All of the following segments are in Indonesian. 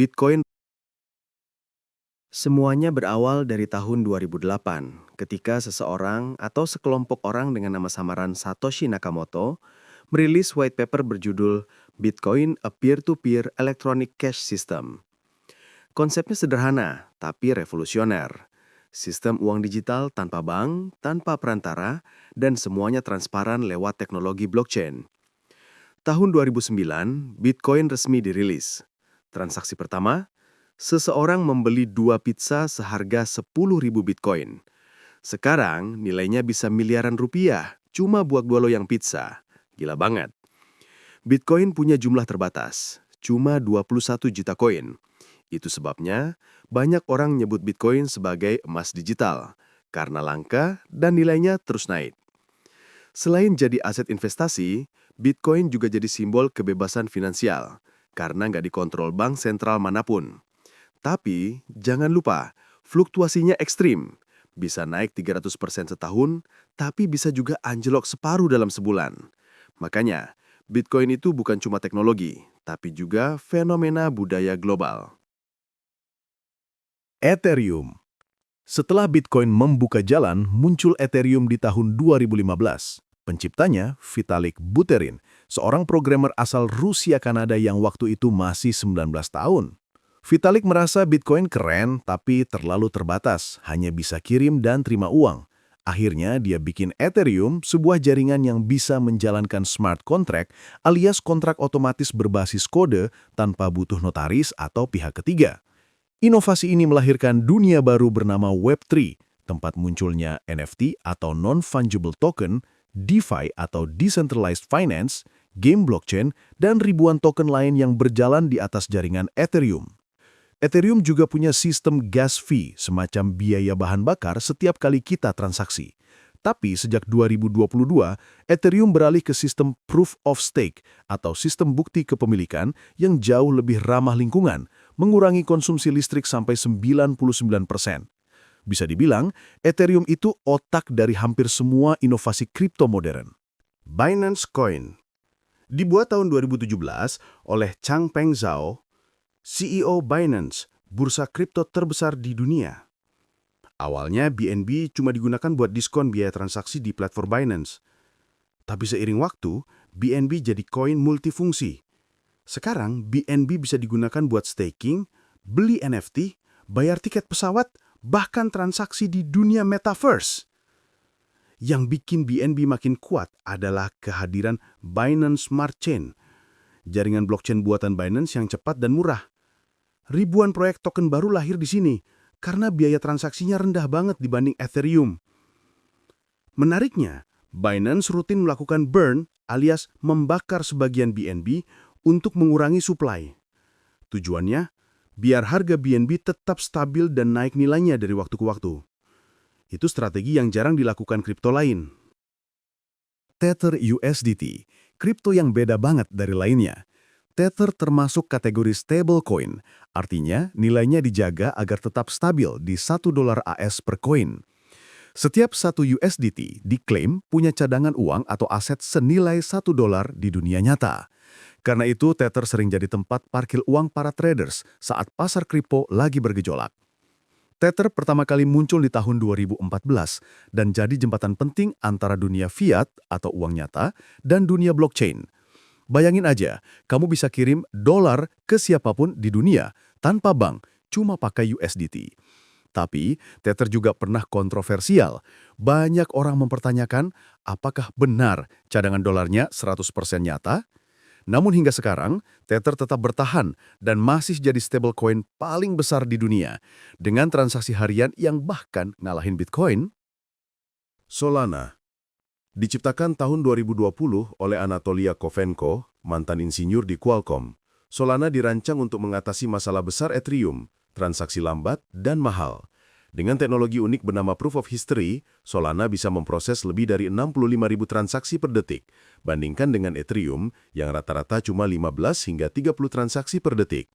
Bitcoin. Semuanya berawal dari tahun 2008, ketika seseorang atau sekelompok orang dengan nama samaran Satoshi Nakamoto merilis white paper berjudul Bitcoin a Peer-to-Peer Electronic Cash System. Konsepnya sederhana, tapi revolusioner. Sistem uang digital tanpa bank, tanpa perantara, dan semuanya transparan lewat teknologi blockchain. Tahun 2009, Bitcoin resmi dirilis. Transaksi pertama, seseorang membeli 2 pizza seharga 10.000 Bitcoin. Sekarang nilainya bisa miliaran rupiah, cuma buat 2 loyang pizza. Gila banget. Bitcoin punya jumlah terbatas, cuma 21 juta koin. Itu sebabnya banyak orang nyebut Bitcoin sebagai emas digital, karena langka dan nilainya terus naik. Selain jadi aset investasi, Bitcoin juga jadi simbol kebebasan finansial, karena nggak dikontrol bank sentral manapun. Tapi, jangan lupa, fluktuasinya ekstrim. Bisa naik 300% setahun, tapi bisa juga anjlok separuh dalam sebulan. Makanya, Bitcoin itu bukan cuma teknologi, tapi juga fenomena budaya global. Ethereum. Setelah Bitcoin membuka jalan, muncul Ethereum di tahun 2015. Penciptanya, Vitalik Buterin, seorang programmer asal Rusia-Kanada yang waktu itu masih 19 tahun. Vitalik merasa Bitcoin keren, tapi terlalu terbatas, hanya bisa kirim dan terima uang. Akhirnya dia bikin Ethereum, sebuah jaringan yang bisa menjalankan smart contract alias kontrak otomatis berbasis kode tanpa butuh notaris atau pihak ketiga. Inovasi ini melahirkan dunia baru bernama Web3, tempat munculnya NFT atau Non-Fungible Token, DeFi atau Decentralized Finance, game blockchain, dan ribuan token lain yang berjalan di atas jaringan Ethereum. Ethereum juga punya sistem gas fee, semacam biaya bahan bakar setiap kali kita transaksi. Tapi sejak 2022, Ethereum beralih ke sistem Proof of Stake atau sistem bukti kepemilikan yang jauh lebih ramah lingkungan, mengurangi konsumsi listrik sampai 99%. Bisa dibilang, Ethereum itu otak dari hampir semua inovasi kripto modern. Binance Coin dibuat tahun 2017 oleh Changpeng Zhao, CEO Binance, bursa kripto terbesar di dunia. Awalnya BNB cuma digunakan buat diskon biaya transaksi di platform Binance. Tapi seiring waktu, BNB jadi koin multifungsi. Sekarang BNB bisa digunakan buat staking, beli NFT, bayar tiket pesawat, bahkan transaksi di dunia metaverse. Yang bikin BNB makin kuat adalah kehadiran Binance Smart Chain, jaringan blockchain buatan Binance yang cepat dan murah. Ribuan proyek token baru lahir di sini, karena biaya transaksinya rendah banget dibanding Ethereum. Menariknya, Binance rutin melakukan burn alias membakar sebagian BNB untuk mengurangi supply. Tujuannya, biar harga BNB tetap stabil dan naik nilainya dari waktu ke waktu. Itu strategi yang jarang dilakukan kripto lain. Tether USDT, kripto yang beda banget dari lainnya. Tether termasuk kategori stablecoin, artinya nilainya dijaga agar tetap stabil di $1 AS per koin. Setiap 1 USDT diklaim punya cadangan uang atau aset senilai $1 di dunia nyata. Karena itu, Tether sering jadi tempat parkir uang para traders saat pasar kripto lagi bergejolak. Tether pertama kali muncul di tahun 2014 dan jadi jembatan penting antara dunia fiat atau uang nyata dan dunia blockchain. Bayangin aja, kamu bisa kirim dolar ke siapapun di dunia tanpa bank, cuma pakai USDT. Tapi, Tether juga pernah kontroversial. Banyak orang mempertanyakan apakah benar cadangan dolarnya 100% nyata? Namun hingga sekarang, Tether tetap bertahan dan masih jadi stablecoin paling besar di dunia, dengan transaksi harian yang bahkan ngalahin Bitcoin. Solana diciptakan tahun 2020 oleh Anatolia Kovenko, mantan insinyur di Qualcomm. Solana dirancang untuk mengatasi masalah besar Ethereum, transaksi lambat dan mahal. Dengan teknologi unik bernama Proof of History, Solana bisa memproses lebih dari 65.000 transaksi per detik, bandingkan dengan Ethereum yang rata-rata cuma 15 hingga 30 transaksi per detik.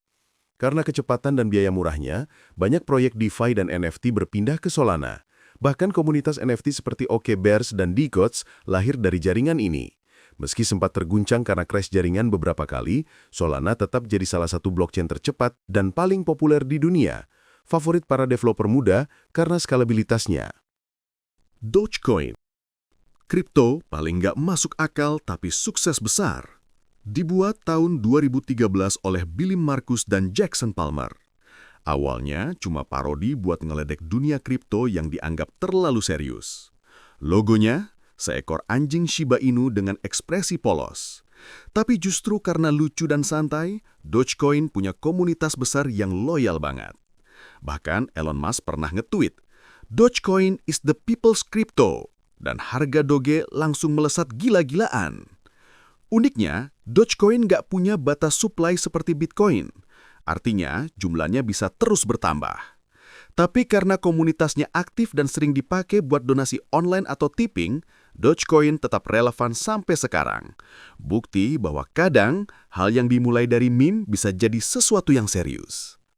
Karena kecepatan dan biaya murahnya, banyak proyek DeFi dan NFT berpindah ke Solana. Bahkan komunitas NFT seperti OKBears dan DeGods lahir dari jaringan ini. Meski sempat terguncang karena crash jaringan beberapa kali, Solana tetap jadi salah satu blockchain tercepat dan paling populer di dunia. Favorit para developer muda karena skalabilitasnya. Dogecoin. Kripto paling nggak masuk akal tapi sukses besar. Dibuat tahun 2013 oleh Billy Markus dan Jackson Palmer. Awalnya cuma parodi buat ngeledek dunia kripto yang dianggap terlalu serius. Logonya, seekor anjing Shiba Inu dengan ekspresi polos. Tapi justru karena lucu dan santai, Dogecoin punya komunitas besar yang loyal banget. Bahkan Elon Musk pernah nge-tweet, "Dogecoin is the people's crypto." Dan harga Doge langsung melesat gila-gilaan. Uniknya, Dogecoin nggak punya batas supply seperti Bitcoin. Artinya, jumlahnya bisa terus bertambah. Tapi karena komunitasnya aktif dan sering dipakai buat donasi online atau tipping, Dogecoin tetap relevan sampai sekarang. Bukti bahwa kadang hal yang dimulai dari meme bisa jadi sesuatu yang serius.